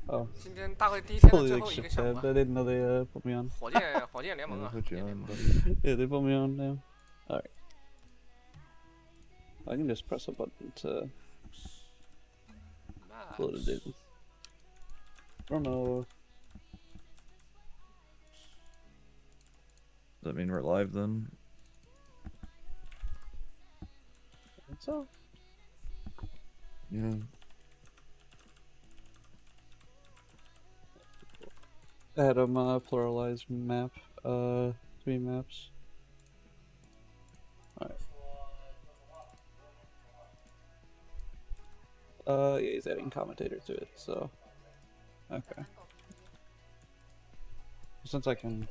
Oh, 今天大会第一天的 totally 最 like 后一个 shit 项目 tab. 啊，I didn't know they put me on. 火箭联盟 Yeah, 啊，they 火 put 箭 you 联 on, 盟。buddy. Yeah, they put me on now. Alright. I can just press a button to load it in. Promo. Does that mean we're live then? So. Yeah. I had them pluralized map, 3 maps. Alright. Yeah, he's adding commentator to it, so. Okay. Since I can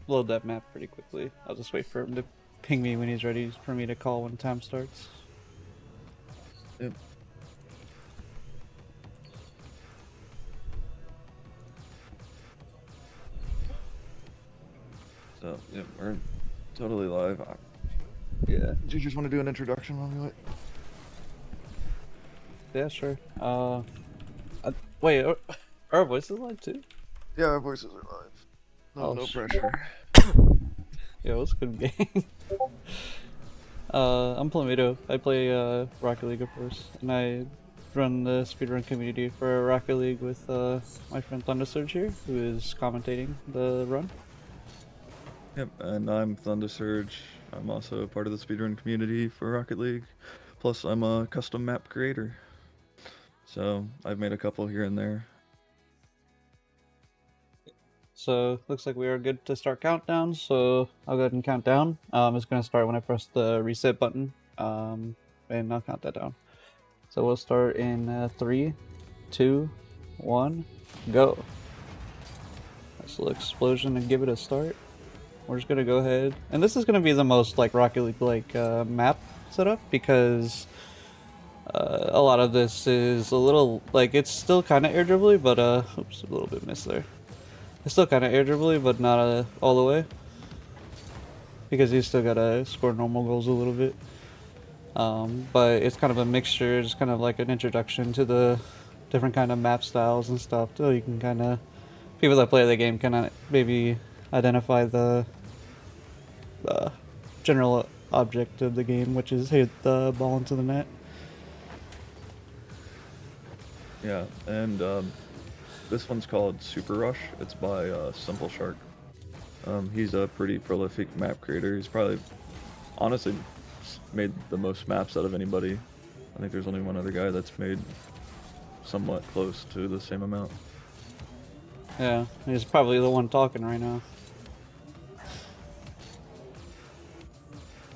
load that map pretty quickly, I'll just wait for him to ping me when he's ready for me to call when time starts. Yep. So, yeah, we're totally live. Yeah. Do you just want to do an introduction while we wait? Yeah, sure. Wait, are our voices live too? Yeah, our voices are live. No, no pressure. Yeah, what's good game? I'm Plumato. I play Rocket League, of course, and I run the speedrun community for Rocket League with my friend Thundersurge here, who is commentating the run. Yep, and I'm Thundersurge. I'm also part of the speedrun community for Rocket League. Plus, I'm a custom map creator. So, I've made a couple here and there. So, looks like we are good to start countdown, so I'll go ahead and count down. It's going to start when I press the reset button, and I'll count that down. So we'll start in 3, 2, 1, go. Nice little explosion and give it a start. We're just gonna go ahead, and this is gonna be the most like Rocket League like map setup because a lot of this is a little like it's still kind of air dribbly, but oops, a little bit missed there. It's still kind of air dribbly, but not all the way because you still gotta score normal goals a little bit. But it's kind of a mixture, it's kind of like an introduction to the different kind of map styles and stuff, so you can kind of people that play the game can maybe identify the general object of the game, which is hit the ball into the net. Yeah, and this one's called Super Rush. It's by Simple Shark. He's a pretty prolific map creator. He's probably, honestly, made the most maps out of anybody. I think there's only one other guy that's made somewhat close to the same amount. Yeah, he's probably the one talking right now.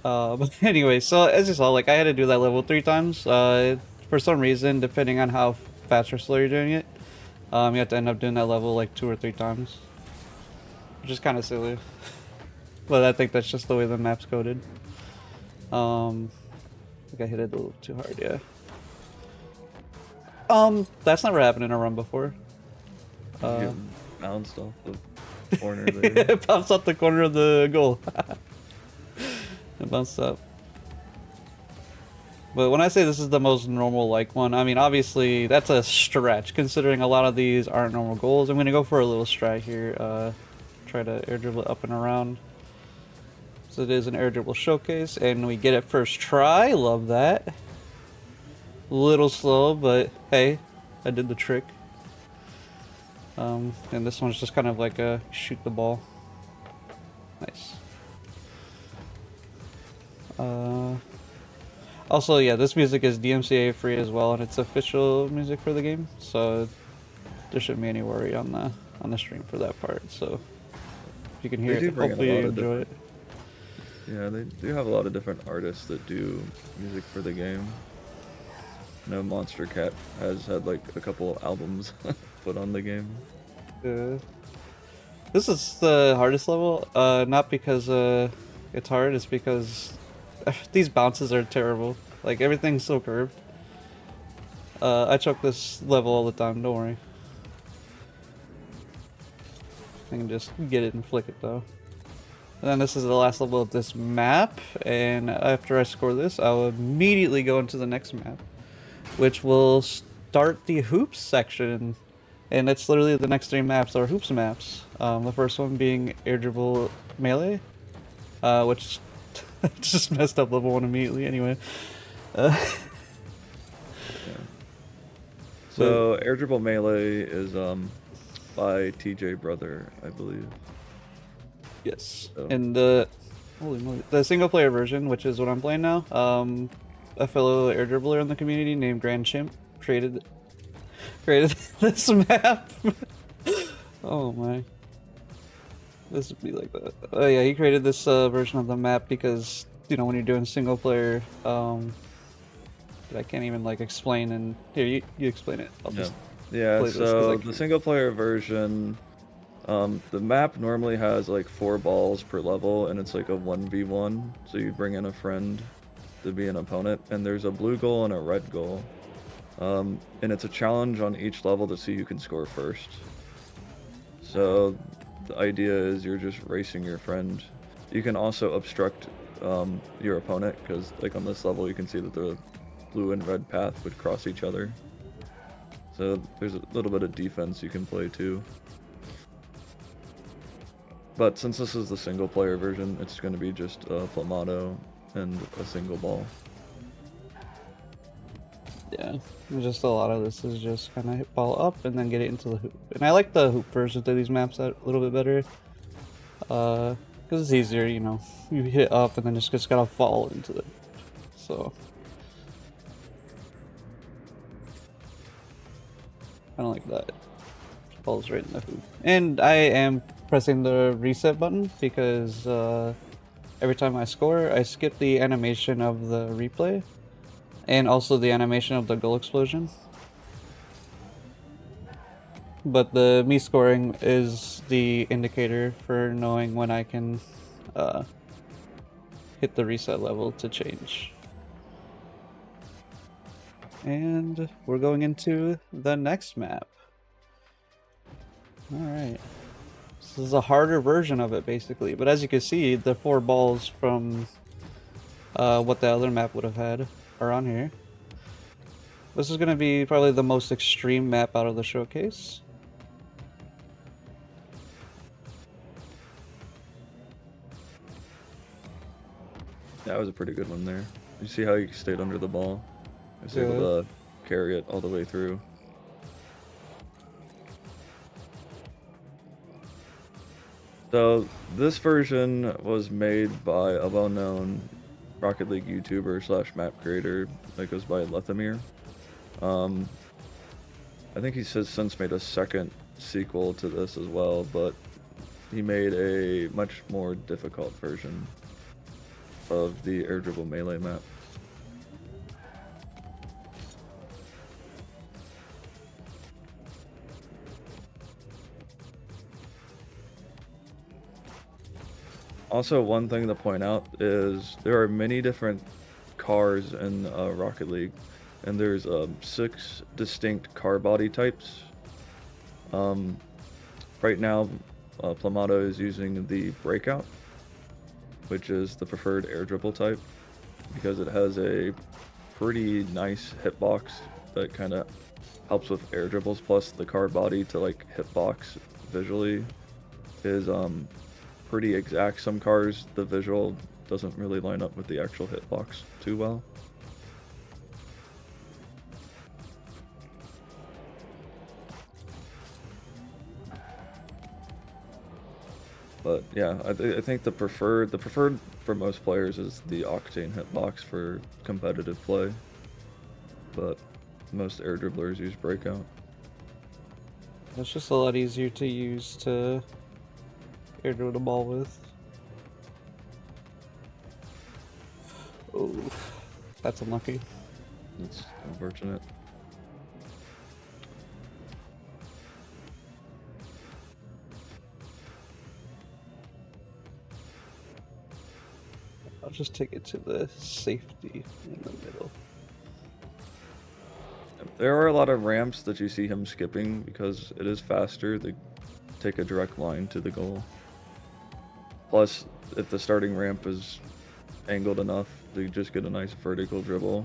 But anyway, so as you saw, like I had to do that level 3 times. For some reason, depending on how fast or slow you're doing it, you have to end up doing that level like 2 or 3 times, which is kind of silly. But I think that's just the way the map's coded. I think I hit it a little too hard, yeah. That's never happened in a run before. You get bounced off the corner there. It bounced off the corner of the goal. It bounced up. But when I say this is the most normal like one, I mean obviously that's a stretch considering a lot of these aren't normal goals. I'm gonna go for a little strat here, try to air dribble it up and around. So it is an air dribble showcase and we get it first try, love that. Little slow, but hey, I did the trick. And this one's just kind of like a shoot the ball. Nice. Also, yeah, this music is DMCA free as well, and it's official music for the game, so there shouldn't be any worry on the stream for that part. So if you can hear it, hopefully you enjoy it. Yeah, they do have a lot of different artists that do music for the game. I know Monster Cat has had like a couple albums put on the game. This is the hardest level, not because it's hard, it's because these bounces are terrible. Like, everything's so curved. I choke this level all the time, don't worry. I can just get it and flick it though. And then this is the last level of this map, and after I score this, I'll immediately go into the next map. which will start the hoops section. And it's literally the next 3 maps are hoops maps. The first one being air dribble melee, which just messed up level 1 immediately anyway. So air dribble melee is by TJ Brother, I believe. Yes. So. And the holy moly, the single player version, which is what I'm playing now, a fellow air dribbler in the community named Grand Chimp created this map. Oh my. This would be like that. Oh yeah, he created this version of the map because, you know, when you're doing single player, I can't even like explain, and here you explain it. I'll just yeah. play this, So the single player version, the map normally has like 4 balls per level, and it's like a 1v1. So you bring in a friend to be an opponent, and there's a blue goal and a red goal, and it's a challenge on each level to see who can score first. So the idea is you're just racing your friend. You can also obstruct your opponent, because like on this level you can see that the blue and red path would cross each other. So there's a little bit of defense you can play too. But since this is the single player version, it's going to be just Plumato and a single ball. Yeah, just a lot of this is just kind of hit ball up and then get it into the hoop. And I like the hoop versions of these maps a little bit better. Because it's easier, you know. You hit up and then just gotta fall into it. So I don't like that. Falls right in the hoop. And I am pressing the reset button because every time I score, I skip the animation of the replay. And also the animation of the goal explosion. But the me scoring is the indicator for knowing when I can hit the reset level to change. And we're going into the next map. Alright. This is a harder version of it basically, but as you can see, the 4 balls from what the other map would have had are on here. This is going to be probably the most extreme map out of the showcase. That was a pretty good one there. You see how he stayed under the ball? He was able to carry it all the way through. So this version was made by a well-known Rocket League YouTuber slash map creator that goes by Lethamir. I think he's since made a second sequel to this as well, but he made a much more difficult version of the air dribble melee map. Also, one thing to point out is there are many different cars in Rocket League, and there's 6 distinct car body types. Right now, Plumato is using the Breakout, which is the preferred air dribble type, because it has a pretty nice hitbox that kind of helps with air dribbles, plus the car body to like hitbox visually is pretty exact. Some cars, the visual doesn't really line up with the actual hitbox too well. But yeah, I think the preferred for most players is the Octane hitbox for competitive play. But most air dribblers use Breakout. It's just a lot easier to use to air dribble the ball with. Oh, that's unlucky. It's unfortunate. I'll just take it to the safety in the middle. There are a lot of ramps that you see him skipping because it is faster. They take a direct line to the goal. Plus, if the starting ramp is angled enough, they just get a nice vertical dribble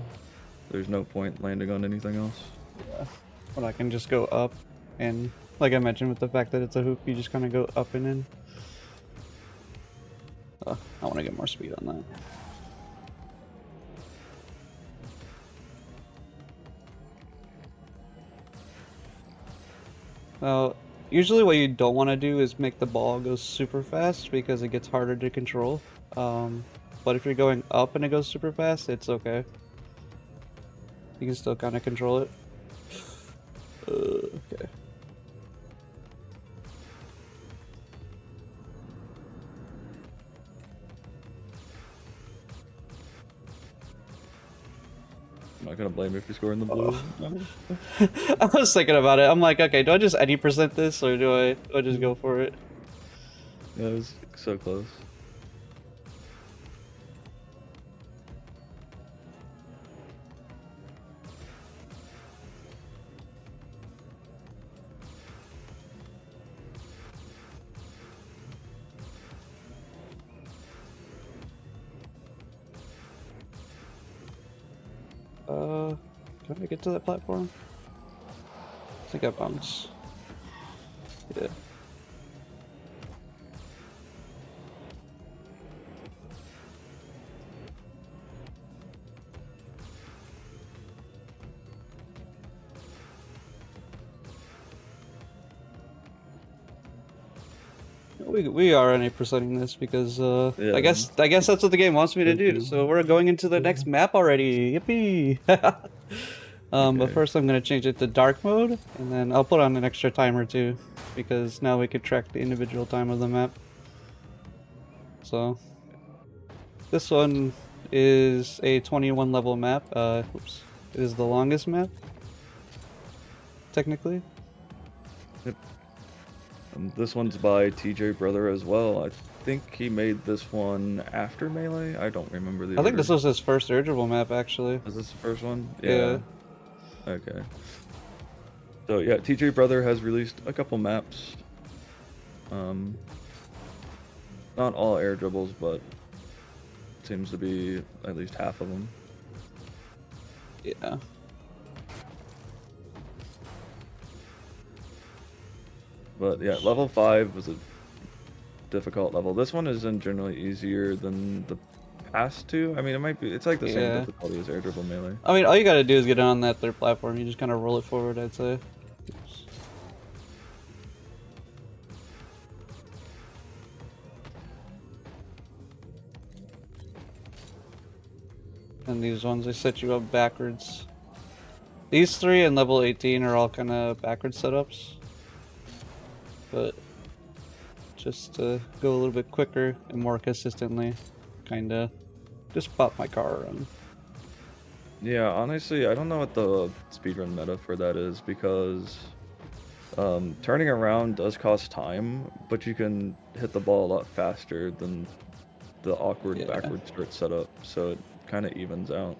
There's no point landing on anything else. Yeah. But I can just go up, and like I mentioned with the fact that it's a hoop, you just kind of go up and in. I want to get more speed on that. Now, usually what you don't want to do is make the ball go super fast because it gets harder to control. But if you're going up and it goes super fast, it's okay. You can still kind of control it. Okay. I'm not gonna blame you if you score in the blue. I was thinking about it. I'm like, okay, do I just any percent this or do I just go for it? Yeah, it was so close. Can I get to that platform? I think I bounced. Yeah. We are any percenting this because Yeah. I guess that's what the game wants me to do. So we're going into the next map already. Yippee! But first I'm gonna change it to dark mode, and then I'll put on an extra timer too, because now we could track the individual time of the map. So this one is a 21 level map. Oops, it is the longest map, technically. Yep. And this one's by TJ Brother as well. I think he made this one after Melee. I don't remember the I think order. this was his first Dribble map, actually. Is this the first one? Yeah. Okay. So yeah, TJ Brother has released a couple maps. Not all air dribbles, but seems to be at least half of them. Yeah. But yeah, level 5 was a difficult level. This one isn't generally easier than the past two. I mean, it might be. It's like the same difficulty as air dribble melee. I mean, all you gotta do is get on that third platform. You just kind of roll it forward, I'd say. Oops. And these ones, they set you up backwards. These three and level 18 are all kind of backwards setups. But just to go a little bit quicker and more consistently, kinda just pop my car around. Yeah, honestly, I don't know what the speedrun meta for that is, because turning around does cost time, but you can hit the ball a lot faster than the awkward backward start setup, so it kind of evens out.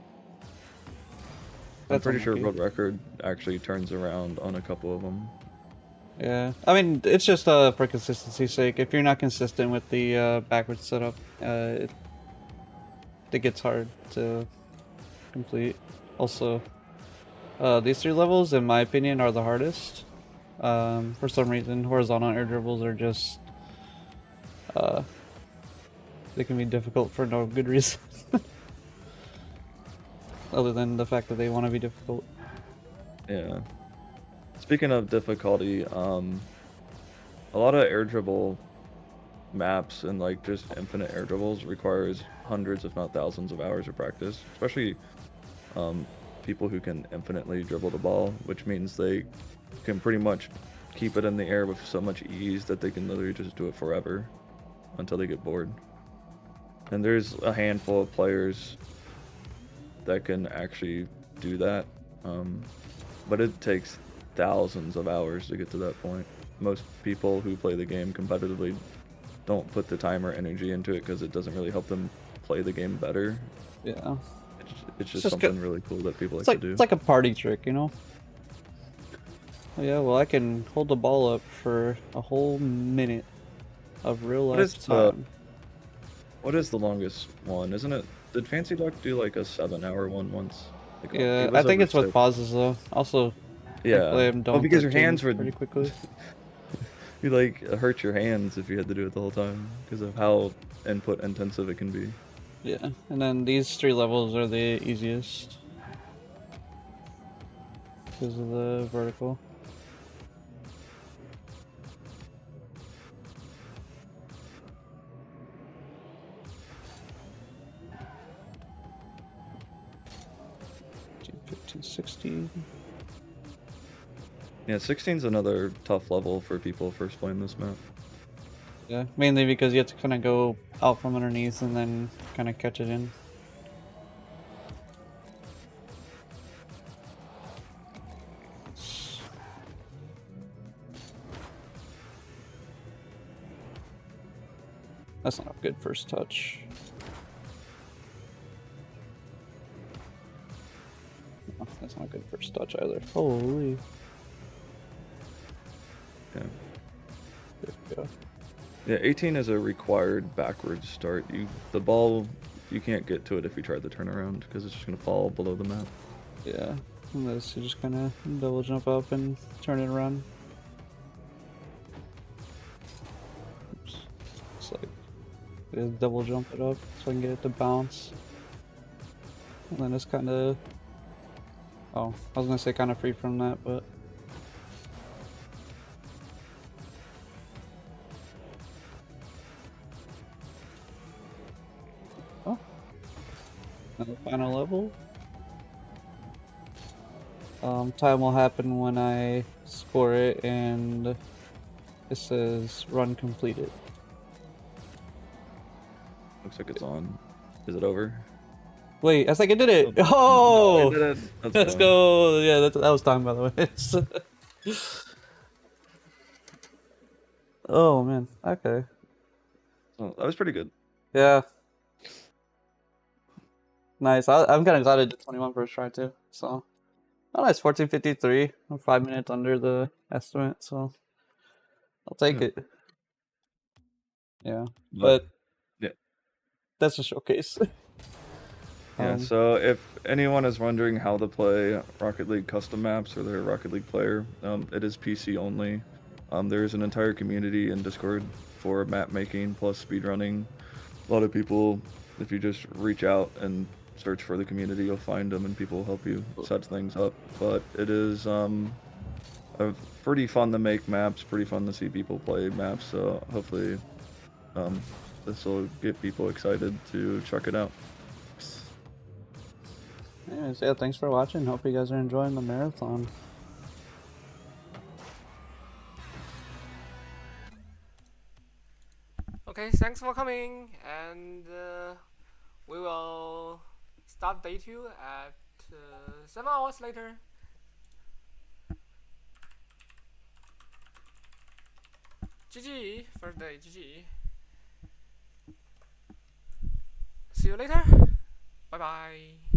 I'm pretty sure World Record actually turns around on a couple of them. Yeah, I mean, it's just for consistency's sake. If you're not consistent with the backwards setup, it gets hard to complete. Also, these three levels, in my opinion, are the hardest. For some reason, horizontal air dribbles are just they can be difficult for no good reason, other than the fact that they want to be difficult. Yeah. Speaking of difficulty, a lot of air dribble maps and like just infinite air dribbles requires hundreds, if not thousands, of hours of practice, especially people who can infinitely dribble the ball, which means they can pretty much keep it in the air with so much ease that they can literally just do it forever until they get bored. And there's a handful of players that can actually do that, but it takes thousands of hours to get to that point. Most people who play the game competitively don't put the time or energy into it because it doesn't really help them play the game better. Yeah. It's just something really cool that people like to do. It's like a party trick, you know? Oh, yeah, well, I can hold the ball up for a whole minute of real life time. What is the longest one? Isn't it? Did Fancy Duck do like a 7-hour one once? Like, Yeah, it I was think over it's with 6. pauses though. Also, thankfully Yeah. I'm done Well, with because your 13 hands would pretty quickly. you like hurt your hands if you had to do it the whole time because of how input intensive it can be. Yeah, and then these 3 levels are the easiest because of the vertical. 15, 16. Yeah, 16's another tough level for people first playing this map. Yeah, mainly because you have to kind of go out from underneath and then kind of catch it in. That's not a good first touch. Oh, that's not a good first touch either. Holy. Yeah. There we go. Yeah, 18 is a required backwards start. The ball, you can't get to it if you try the turnaround because it's just gonna fall below the map. Yeah, unless you just kind of double jump up and turn it around. Oops. It's like just double jump it up so I can get it to bounce. And then it's kind of... Oh, I was gonna say kind of free from that, but... Oh. And the final level. Time will happen when I score it and it says run completed. Looks like it's on. Is it over? Wait, I think I did it! No, Oh! I did it. Let's Let's go! Yeah, that was time, by the way. Oh man, okay. Oh, that was pretty good. Yeah. Nice. I'm kind of glad I did 21 first try too. So, oh, nice. 14:53. I'm 5 minutes under the estimate, so I'll take Yeah. it. Yeah, But but yeah. that's a showcase. Yeah, so if anyone is wondering how to play Rocket League custom maps or they're a Rocket League player, it is PC only. There's an entire community in Discord for map making plus speedrunning. A lot of people, if you just reach out and search for the community, you'll find them and people will help you set things up. But it is pretty fun to make maps, pretty fun to see people play maps, so hopefully this will get people excited to check it out. Anyways, yeah, thanks for watching. Hope you guys are enjoying the marathon. Okay, thanks for coming, and we will start day 2 at 7 hours later. GG, first day, GG. See you later. Bye bye.